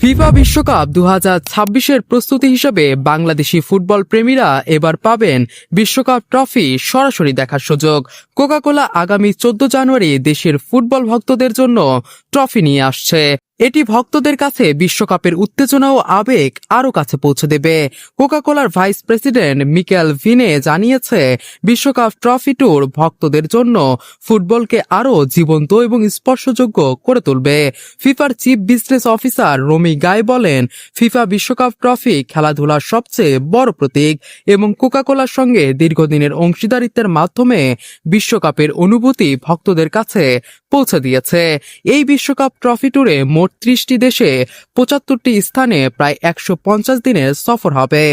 FIFA বিশ্বকাপ 2026-এর প্রস্তুতি হিসেবে বাংলাদেশি ফুটবল প্রেমীরা এবার পাবেন বিশ্বকাপ ট্রফি সরাসরি দেখার সুযোগ। কোকা-কোলা আগামী 14 জানুয়ারি দেশের ফুটবল ভক্তদের জন্য ট্রফি নিয়ে আসছে। এটি ভক্তদের কাছে বিশ্বকাপের উত্তেজনা ও আবেগ আরও কাছে পৌঁছে দেবে। কোকা-কোলার ভাইস প্রেসিডেন্ট মিকেল ভিনে জানিয়েছে, বিশ্বকাপ ট্রফি ট্যুর ভক্তদের জন্য ফুটবলকে আরও জীবন্ত এবং স্পর্শযোগ্য করে তুলবে। ফিফার চিফ বিজনেস অফিসার রমি গাই বলেন, ফিফা বিশ্বকাপ ট্রফি খেলাধুলার সবচেয়ে বড় প্রতীক এবং কোকা-কোলার সঙ্গে দীর্ঘদিনের অংশীদারিত্বের মাধ্যমে বিশ্বকাপের অনুভূতি ভক্তদের কাছে পৌঁছে দিয়েছে। এই বিশ্বকাপ ট্রফি ট্যুরে মোট 30টি দেশে 75টি স্থানে প্রায় 150 দিনের সফর হবে।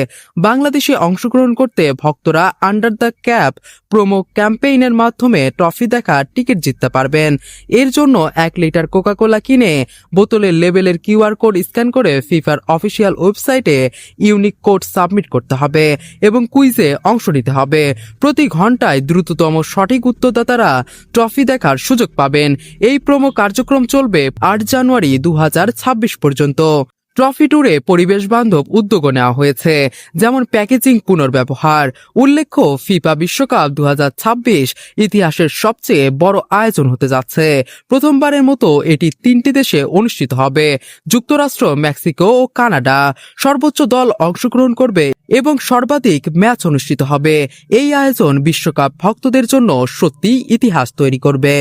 বাংলাদেশে অংশগ্রহণ করতে ভক্তরা আন্ডার দ্য ক্যাপ প্রোমো ক্যাম্পেইনের মাধ্যমে ট্রফি দেখার টিকিট জিততে পারবেন। এর জন্য 1 লিটার কোকা-কোলা কিনে বোতলের লেবেলের কিউআর কোড স্ক্যান করে ফিফার অফিসিয়াল ওয়েবসাইটে ইউনিক কোড সাবমিট করতে হবে এবং কুইজে অংশ নিতে হবে। প্রতি ঘন্টায় দ্রুততম সঠিক উত্তরদাতারা ট্রফি দেখার সুযোগ পাবেন। এই প্রোমো কার্যক্রম চলবে 8 জানুয়ারি 2026 পর্যন্ত। ট্রফি ট্যুরে পরিবেশ বান্ধব উদ্যোগও নেওয়া হয়েছে, যেমন প্যাকেজিং পুনর্ব্যবহার। উল্লেখ্য, ফিফা বিশ্বকাপ 2026 ইতিহাসের সবচেয়ে বড় আয়োজন হতে যাচ্ছে। প্রথমবারের মতো এটি 3টি দেশে অনুষ্ঠিত হবে: যুক্তরাষ্ট্র, মেক্সিকো ও কানাডা। সর্বোচ্চ দল অংশগ্রহণ করবে এবং সর্বাধিক ম্যাচ অনুষ্ঠিত হবে। এই আয়োজন বিশ্বকাপ ভক্তদের জন্য সত্যি ইতিহাস তৈরি করবে।